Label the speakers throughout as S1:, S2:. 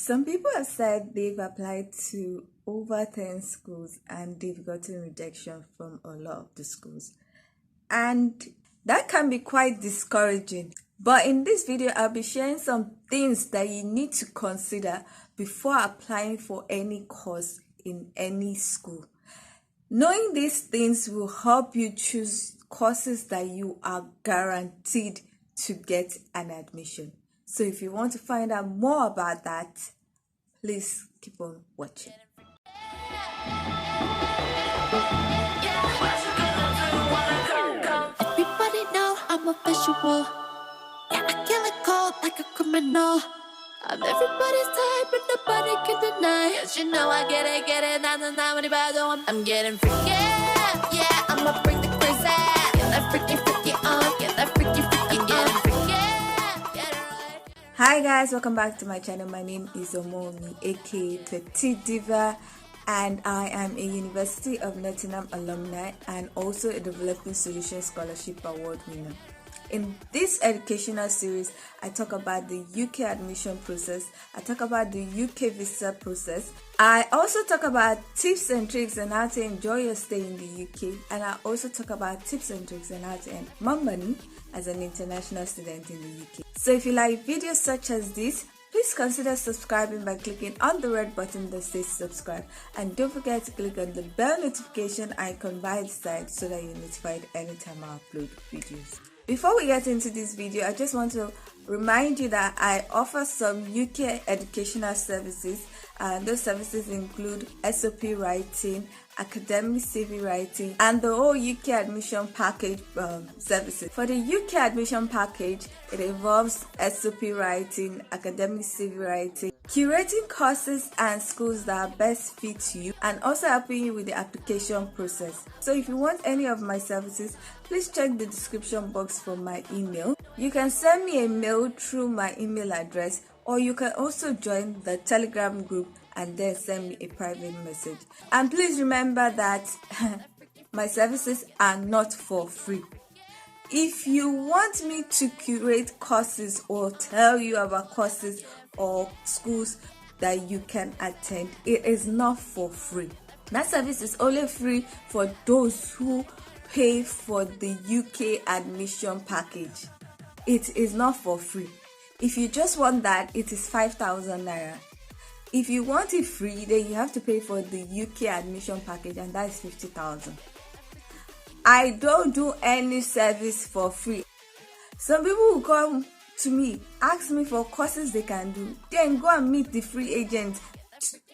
S1: Some people have said they've applied to over 10 schools and they've gotten rejection from a lot of the schools. And that can be quite discouraging. But in this video, I'll be sharing some things that you need to consider before applying for any course in any school. Knowing these things will help you choose courses that you are guaranteed to get an admission. So if you want to find out more about that, please keep on watching.
S2: Everybody know I'm a visual. Yeah, I kill it cold like a criminal. I'm everybody's type, but nobody can deny. Cause you know I get it, not when I'm getting freaky. Yeah, I'ma bring the crazy. Get that freaky on, get that freaky on, freaky. Get it right.
S1: Hi guys, welcome back to my channel. My name is Omomi, aka Petite Diva, and I am a University of Nottingham alumni and also a Developing Solutions Scholarship Award winner. In this educational series, I talk about the UK admission process, I talk about the UK visa process, I also talk about tips and tricks on how to enjoy your stay in the UK, and I also talk about tips and tricks on how to earn more money as an international student in the UK. So if you like videos such as this, please consider subscribing by clicking on the red button that says subscribe, and don't forget to click on the bell notification icon by the side so that you're notified anytime I upload videos. Before we get into this video, I just want to remind you that I offer some UK educational services, and those services include SOP writing, academic CV writing, and the whole UK admission package services. For the UK admission package, it involves SOP writing, academic CV writing, curating courses and schools that are best fit you, and also helping you with the application process. So if you want any of my services, please check the description box for my email. You can send me a mail through my email address, or you can also join the Telegram group and then send me a private message. And please remember that my services are not for free. If you want me to curate courses or tell you about courses or schools that you can attend, it is not for free. That service is only free for those who pay for the UK admission package. It is not for free. If you just want that, it is 5,000 naira. If you want it free, then you have to pay for the UK admission package, and that is 50,000. I don't do any service for free. Some people will come to me, ask me for courses they can do, then go and meet the free agent,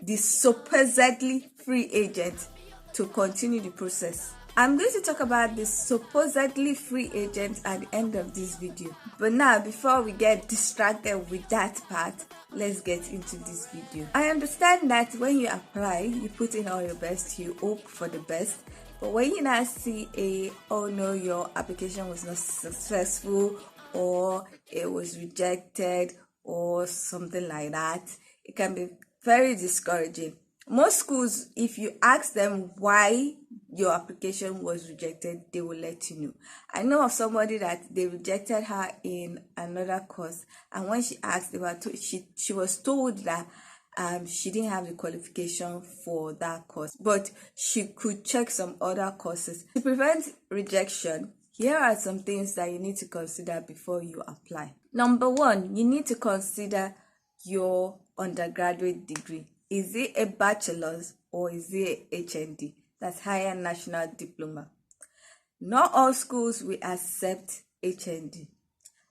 S1: the supposedly free agent, to continue the process. I'm going to talk about the supposedly free agent at the end of this video. But now, before we get distracted with that part, let's get into this video. I understand that when you apply, you put in all your best, you hope for the best. But when you now see oh no, your application was not successful, or it was rejected, or something like that, it can be very discouraging. Most schools, if you ask them why your application was rejected, they will let you know. I know of somebody that they rejected her in another course, and when she asked, she was told that she didn't have the qualification for that course, but she could check some other courses. To prevent rejection, here are some things that you need to consider before you apply. Number one, you need to consider your undergraduate degree. Is it a bachelor's or is it a HND? That's higher national diploma. Not all schools will accept HND.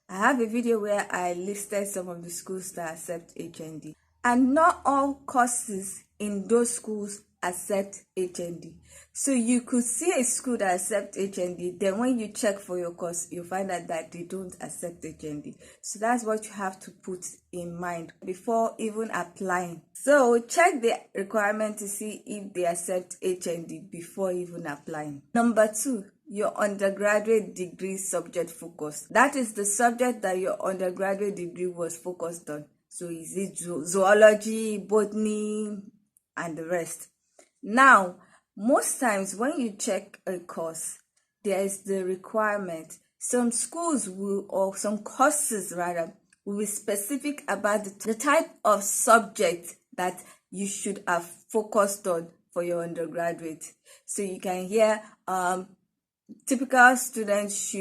S1: I have a video where I listed some of the schools that accept HND. And not all courses in those schools accept HND. So you could see a school that accepts HND, then when you check for your course, you find out that they don't accept HND. So that's what you have to put in mind before even applying. So check the requirement to see if they accept HND before even applying. Number two, your undergraduate degree subject focus. That is the subject that your undergraduate degree was focused on. So is it zoology, botany, and the rest? Now, most times when you check a course, there is the requirement. Some schools will, or some courses rather, will be specific about the type of subject that you should have focused on for your undergraduate. So you can hear typical students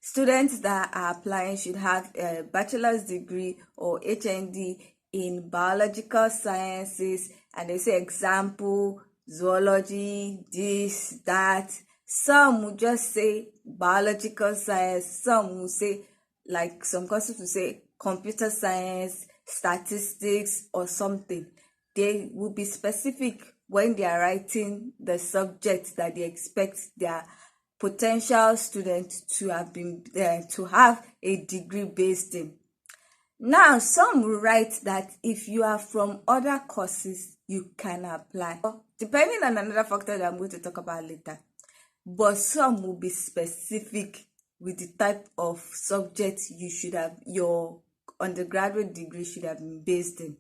S1: students that are applying should have a bachelor's degree or HND in biological sciences, and they say example zoology, this, that. Some will just say biological science, some will say, like some courses will say computer science, statistics, or something. They will be specific when they are writing the subject that they expect their potential students to have been to have a degree based in. Now, some will write that if you are from other courses, you can apply, depending on another factor that I'm going to talk about later. But some will be specific with the type of subject you should have, your undergraduate degree should have been based in.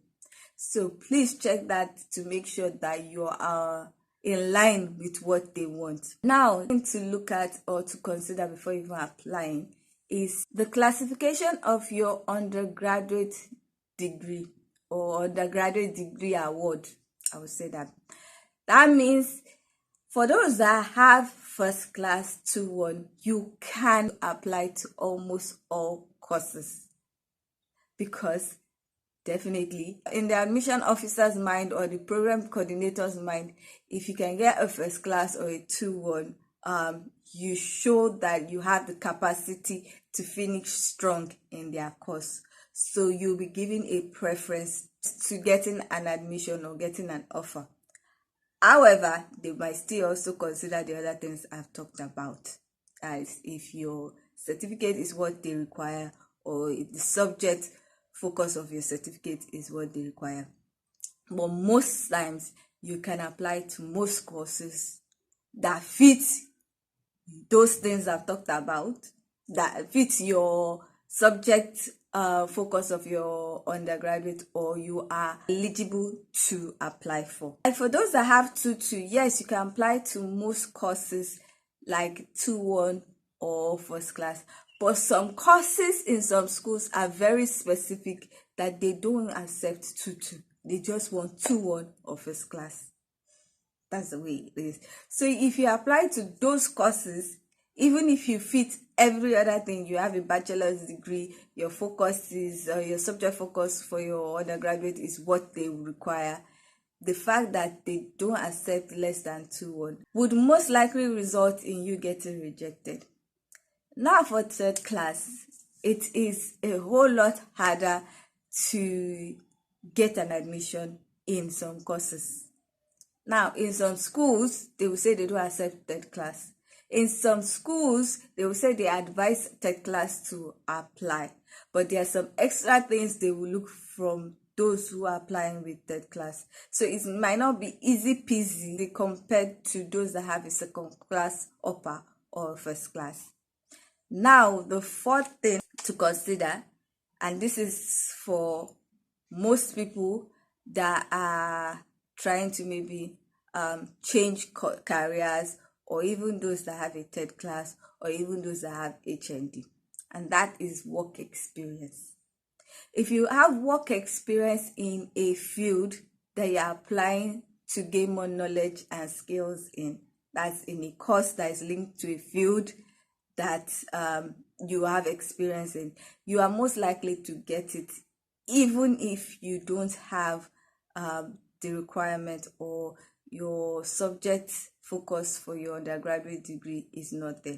S1: So please check that to make sure that you are in line with what they want. Now, to look at or to consider before even applying is the classification of your undergraduate degree or undergraduate degree award. I would say that. That means for those that have first class 2-1, you can apply to almost all courses, because definitely in the admission officer's mind or the program coordinator's mind, if you can get a first class or a 2-1, you show that you have the capacity to finish strong in their course. So you'll be given a preference to getting an admission or getting an offer. However, they might still also consider the other things I've talked about, as if your certificate is what they require, or if the subject focus of your certificate is what they require. But most times you can apply to most courses that fit those things I've talked about, that fit your subject focus of your undergraduate, or you are eligible to apply for. And for those that have 2-2, yes, you can apply to most courses like 2-1 or first class. But some courses in some schools are very specific that they don't accept 2-2. They just want 2-1 or first class. That's the way it is. So if you apply to those courses, even if you fit every other thing, you have a bachelor's degree, your focus is, your subject focus for your undergraduate is what they require, the fact that they don't accept less than 2-1 would most likely result in you getting rejected. Now for third class, it is a whole lot harder to get an admission in some courses. Now, in some schools, they will say they don't accept third class. In some schools, they will say they advise third class to apply. But there are some extra things they will look from those who are applying with third class. So it might not be easy peasy compared to those that have a second class upper or first class. Now, the fourth thing to consider, and this is for most people that are trying to maybe change careers, or even those that have a third class, or even those that have HND, and that is work experience. If you have work experience in a field that you're applying to gain more knowledge and skills in, that's in a course that is linked to a field that you have experience in, you are most likely to get it, even if you don't have the requirement, or your subject focus for your undergraduate degree is not there.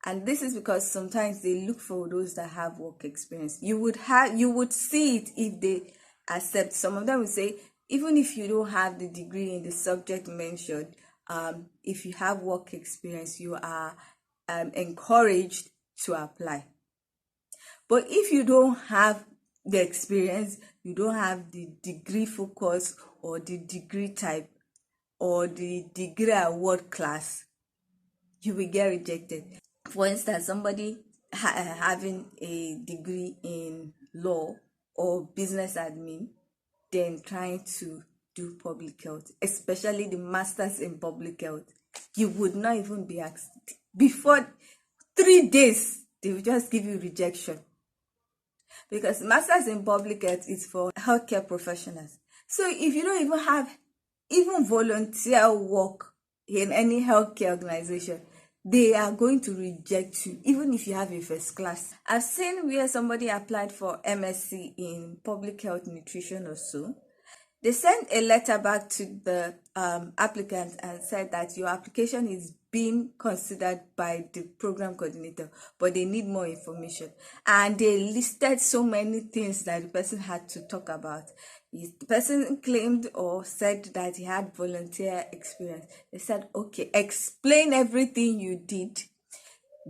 S1: And this is because sometimes they look for those that have work experience. You would see it if they accept. Some of them will say, even if you don't have the degree in the subject mentioned, if you have work experience, you are encouraged to apply. But if you don't have the experience, you don't have the degree focus or the degree type or the degree award class, you will get rejected. For instance, somebody having a degree in law or business admin, then trying to do public health, especially the masters in public health, you would not even be asked. Before 3 days, they will just give you rejection. because Masters in Public Health is for healthcare professionals. So if you don't even have even volunteer work in any healthcare organization, they are going to reject you, even if you have a first class. I've seen where somebody applied for MSc in public health nutrition or so. They sent a letter back to the applicant and said that your application is being considered by the program coordinator, but they need more information. And they listed so many things that the person had to talk about. The person claimed or said that he had volunteer experience. They said, okay, explain everything you did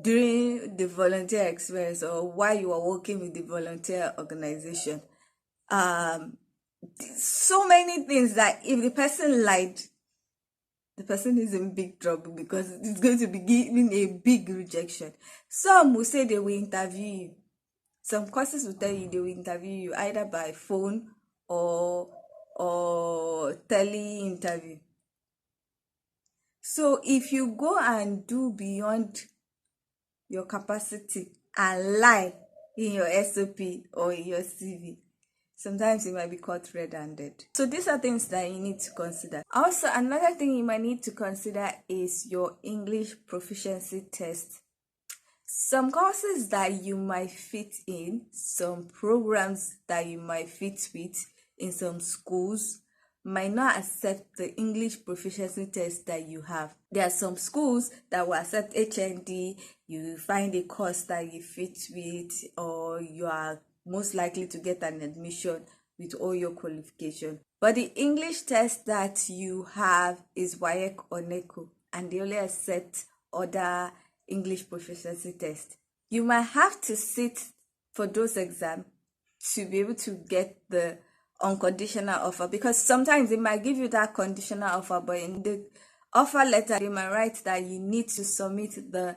S1: during the volunteer experience or while you were working with the volunteer organization. So many things that if the person lied, the person is in big trouble because it's going to be giving a big rejection. Some will say they will interview you. Some courses will tell you they will interview you either by phone or tele interview. So if you go and do beyond your capacity and lie in your SOP or in your CV, sometimes you might be caught red-handed. So these are things that you need to consider. Also, another thing you might need to consider is your English proficiency test. Some courses that you might fit in, some programs that you might fit with in some schools might not accept the English proficiency test that you have. There are some schools that will accept HND. You find a course that you fit with, or you are most likely to get an admission with all your qualification. But the English test that you have is WAEC or NECO, and they only accept other English proficiency tests. You might have to sit for those exams to be able to get the unconditional offer, because sometimes they might give you that conditional offer, but in the offer letter they might write that you need to submit the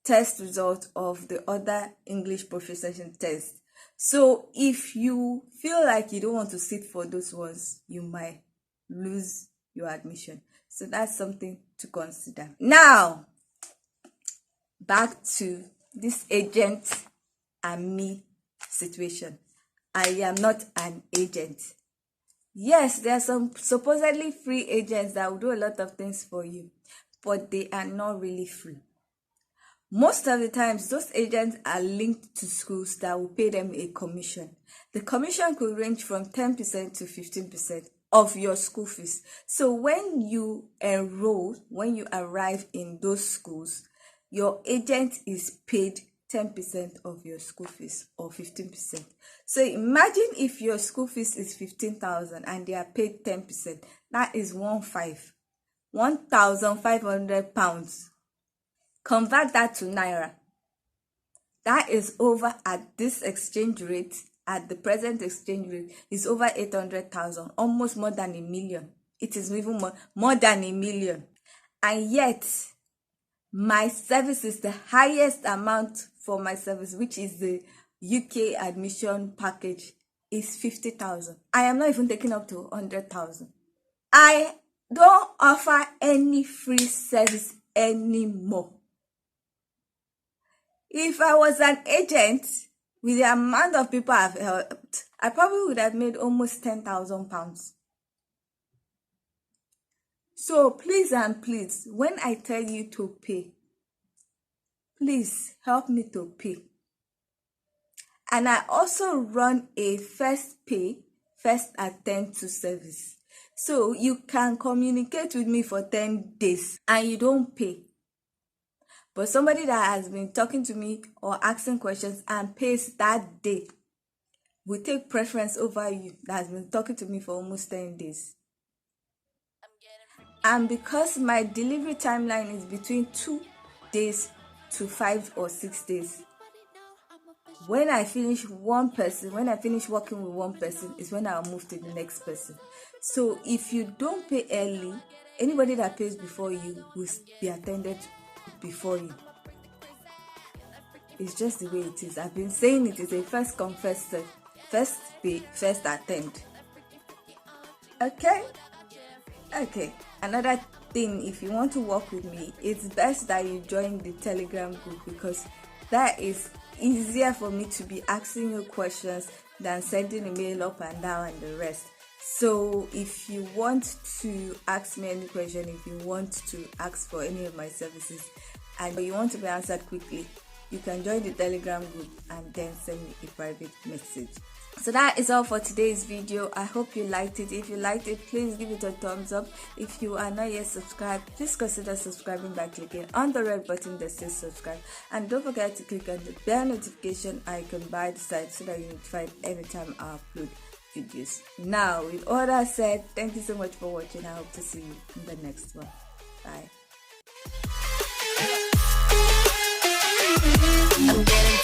S1: test result of the other English proficiency test. So if you feel like you don't want to sit for those ones, you might lose your admission. So that's something to consider. Now, back to this agent and me situation. I am not an agent. Yes, there are some supposedly free agents that will do a lot of things for you, but they are not really free. Most of the times, those agents are linked to schools that will pay them a commission. The commission could range from 10% to 15% of your school fees. So when you enroll, when you arrive in those schools, your agent is paid 10% of your school fees or 15%. So imagine if your school fees is 15,000 and they are paid 10%. That is 1,500 pounds. Convert that to Naira. That is over at this exchange rate, at the present exchange rate, is over 800,000, almost more than 1 million. It is even more than 1 million. And yet, my service is the highest amount for my service, which is the UK admission package, is 50,000. I am not even taking up to 100,000. I don't offer any free service anymore. If I was an agent with the amount of people I've helped, I probably would have made almost 10,000 pounds. So please and please, when I tell you to pay, please help me to pay. And I also run a first pay, first attend to service. So you can communicate with me for 10 days and you don't pay. But somebody that has been talking to me or asking questions and pays that day will take preference over you that has been talking to me for almost 10 days. And because my delivery timeline is between 2 days to 5 or 6 days, when I finish working with one person is when I'll move to the next person. So if you don't pay early, anybody that pays before you will be attended before you. It's just the way it is. I've been saying it is a first come, first serve, first pay, first attend. Okay. Another thing, if you want to work with me, it's best that you join the Telegram group, because that is easier for me to be asking you questions than sending a mail up and down and the rest. So if you want to ask me any question, if you want to ask for any of my services and you want to be answered quickly, you can join the Telegram group and then send me a private message. So that is all for today's video. I hope you liked it. If you liked it, please give it a thumbs up. If you are not yet subscribed, please consider subscribing by clicking on the red button that says subscribe, and don't forget to click on the bell notification icon by the side so that you're notified every time I upload videos. Now, with all that said, thank you so much for watching. I hope to see you in the next one. Bye.
S2: I'm getting